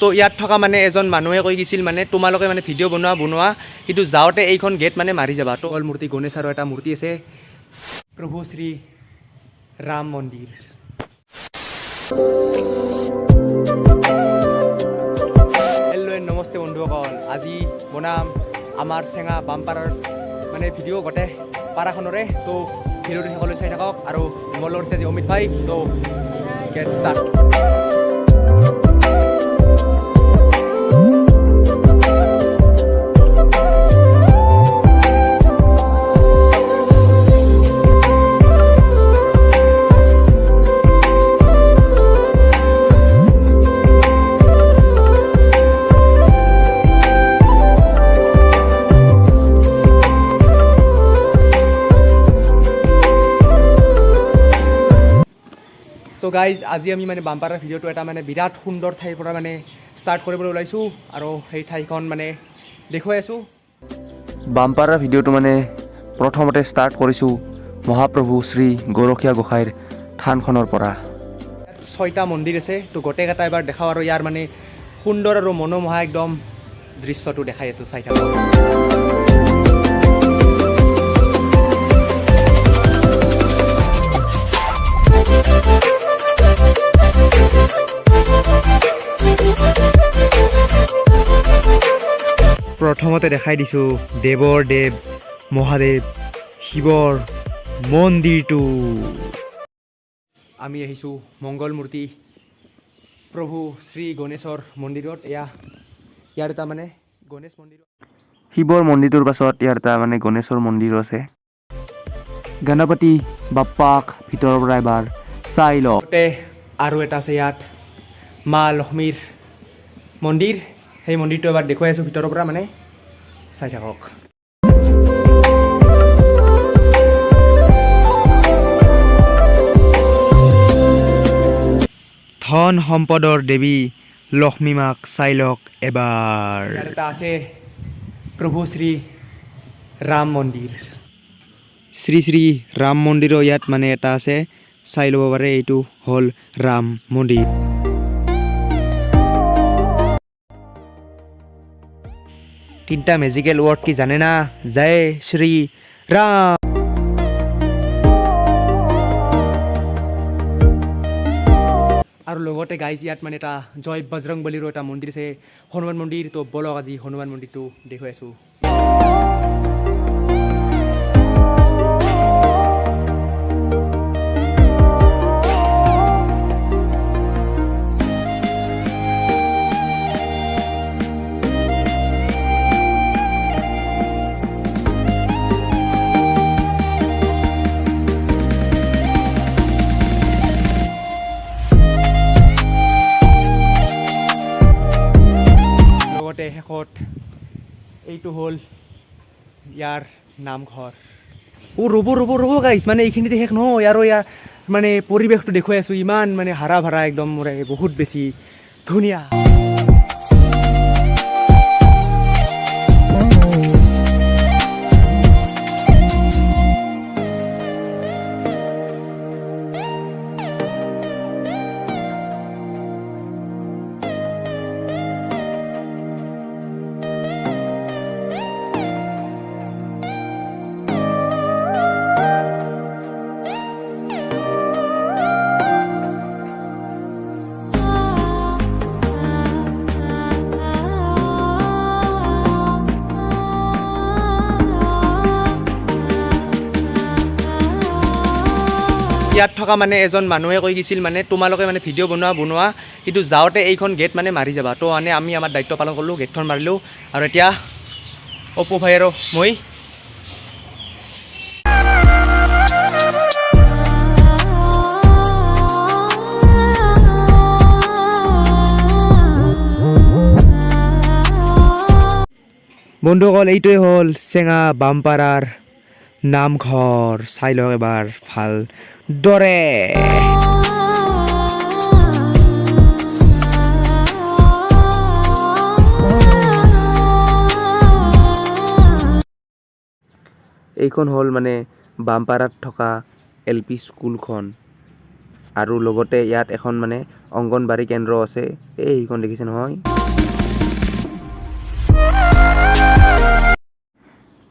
তো ইয়াত থকা মানে এজন মানুহে কৈ গৈছিল মানে তোমালোকে মানে ভিডিঅ' বনোৱা কিন্তু যাওঁতে এইখন গেট মানে মাৰি যাবা। তো অল মূৰ্তি গণেশ আৰু এটা মূৰ্তি আছে প্ৰভু শ্ৰী ৰাম মন্দিৰ। হেল্ল' নমস্তে বন্ধুসকল, আজি বনাম আমাৰ চেঙা বামপাৰাৰ মানে ভিডিঅ' গোটেই পাৰাখনৰে। তো ভিডিঅ'টো সকলোৱে চাই থাকক আৰু মোৰ লগত আছে আজি অমিত ভাই। তো গেট ষ্টাৰ্ট। তো গাইজ আজি আমি মানে বামপাৰাৰ ভিডিঅ'টো এটা মানে বিৰাট সুন্দৰ ঠাইৰ পৰা মানে ষ্টাৰ্ট কৰিবলৈ ওলাইছোঁ আৰু সেই ঠাইখন মানে দেখুৱাই আছোঁ। বামপাৰাৰ ভিডিঅ'টো মানে প্ৰথমতে ষ্টাৰ্ট কৰিছোঁ মহাপ্ৰভু শ্ৰী গৰখীয়া গোসাঁইৰ থানখনৰ পৰা। ইয়াত 6টা মন্দিৰ আছে। তো গোটেইকেইটা এবাৰ দেখাওঁ আৰু ইয়াৰ মানে সুন্দৰ আৰু মনোমোহা একদম দৃশ্যটো দেখাই আছোঁ, চাই থাকক। প্ৰথমতে দেখাই দিছোঁ দেৱৰ দেৱ মহাদেৱ শিৱৰ মন্দিৰটো। আমি আহিছোঁ মংগল মূৰ্তি প্ৰভু শ্ৰী গণেশৰ মন্দিৰত। ইয়াৰ এটা মানে গণেশ মন্দিৰ, শিৱৰ মন্দিৰটোৰ পাছত ইয়াৰ এটা মানে গণেশৰ মন্দিৰো আছে। গণপতি বাপ্পাক ভিতৰৰ পৰা এবাৰ চাই লওঁ। আৰু এটা আছে ইয়াত মা লক্ষ্মীৰ মন্দিৰ, সেই মন্দিৰটো এবাৰ দেখুৱাই আছোঁ ভিতৰৰ পৰা, মানে চাই থাকক। ধন সম্পদৰ দেৱী লক্ষ্মী মাক চাই লওক এবাৰ। এটা আছে প্ৰভু শ্ৰী ৰাম মন্দিৰ, শ্ৰী শ্ৰী ৰাম মন্দিৰো ইয়াত মানে এটা আছে, চাই ল'ব পাৰে। এইটো হ'ল ৰাম মন্দিৰ। তিনিটা মেজিকেল ৱৰ্ড কি জানে না? জয় শ্ৰী ৰাম। আৰু লগতে গাইজ ইয়াত মানে এটা জয় বজৰংবলীৰো এটা মন্দিৰ আছে, হনুমান মন্দিৰ। তো বলক আজি হনুমান মন্দিৰটো দেখুৱাই আছোঁ। শেষত এইটো হ'ল ইয়াৰ নামঘৰ। ৰ'ব গাইছ, মানে এইখিনিতে শেষ নহয় আৰু ইয়াৰ মানে পৰিৱেশটো দেখুৱাই আছোঁ। ইমান মানে হাৰা ভাৰা একদম বহুত বেছি ধুনীয়া। ইয়াত থকা মানে এজন মানুহে কৈ গৈছিল মানে তোমালোকে মানে ভিডিঅ' বনোৱা কিন্তু যাওঁতে এইখন গেট মানে মাৰি যাবা। তো মানে আমি আমাৰ দায়িত্ব পালন কৰিলোঁ, গেটখন মাৰিলোঁ। আৰু এতিয়া অপু ভাই আৰু মই বন্ধুসকল, এইটোৱে হ'ল চেঙা বামপাৰাৰ নামঘৰ। চাই লওক এবাৰ ভাল দৰে। এইখন হ'ল মানে বামপাৰাত থকা LP স্কুলখন, আৰু লগতে ইয়াত এখন মানে অংগনবাড়ী কেন্দ্ৰ আছে এইখন দেখিছে নহয়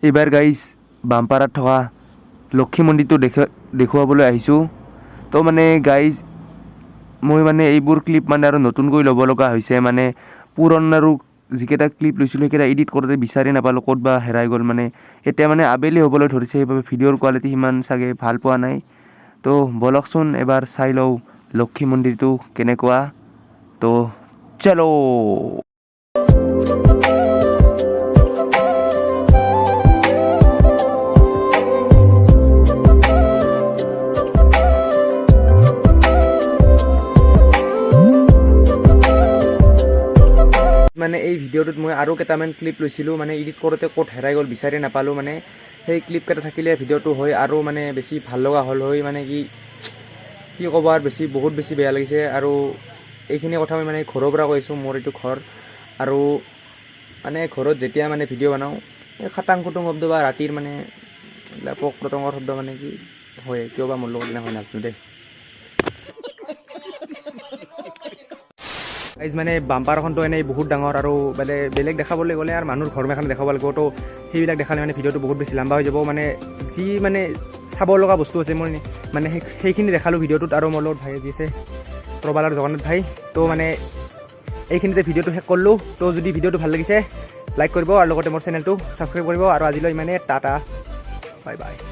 এইবাৰ গাইজ বামপাৰাত থকা লক্ষী মন্দিৰটো দেখুৱাবলৈ আহিছোঁ তো মানে গাইজ মই মানে এইবোৰ ক্লিপ মানে আৰু নতুনকৈ ল'ব লগা হৈছে মানে পুৰণা আৰু যিকেইটা ক্লিপ লৈছিলোঁ সেইকেইটা এডিট কৰোঁতে বিচাৰি নাপালোঁ ক'ত বা হেৰাই গ'ল মানে এতিয়া মানে আবেলি হ'বলৈ ধৰিছে সেইবাবে ভিডিঅ'ৰ কোৱালিটি সিমান চাগে ভাল পোৱা নাই তো বলকচোন এবাৰ চাই লওঁ লক্ষী মন্দিৰটো কেনেকুৱা তো চলো মানে এই ভিডিঅ'টোত মই আৰু কেইটামান ক্লিপ লৈছিলোঁ মানে এডিট কৰোঁতে ক'ত হেৰাই গ'ল বিচাৰি নাপালোঁ মানে সেই ক্লিপকেইটা থাকিলে ভিডিঅ'টো হয় আৰু মানে বেছি ভাল লগা হ'ল হয় মানে কি ক'ব আৰু বহুত বেছি বেয়া লাগিছে আৰু এইখিনি কথা মই মানে ঘৰৰ পৰা কৈছোঁ মোৰ এইটো ঘৰ আৰু মানে ঘৰত যেতিয়া মানে ভিডিঅ' বনাওঁ এই খাটাং খুটুং শব্দ বা ৰাতিৰ মানে পোক পতংগৰ শব্দ মানে কি হয় কিয় বা মোৰ লগত নহয় নাজানো দেই গাইজ মানে বাম্পাৰখনটো এনেই বহুত ডাঙৰ আৰু মানে বেলেগ দেখাবলৈ গ'লে আৰু মানুহৰ ঘৰ মেখান দেখাব লাগিব তো সেইবিলাক দেখালে মানে ভিডিঅ'টো বহুত বেছি লম্বা হৈ যাব মানে যি মানে চাব লগা বস্তু আছে মই মানে সেইখিনি দেখালোঁ ভিডিঅ'টোত আৰু মোৰ লগত ভাই যি আছে প্ৰবাল আৰু জগন্নাথ ভাই তো মানে এইখিনিতে ভিডিঅ'টো শেষ কৰিলোঁ তো যদি ভিডিঅ'টো ভাল লাগিছে লাইক কৰিব আৰু লগতে মোৰ চেনেলটো ছাবস্ক্ৰাইব কৰিব আৰু আজিলৈ ইমানে টাটা বাই বাই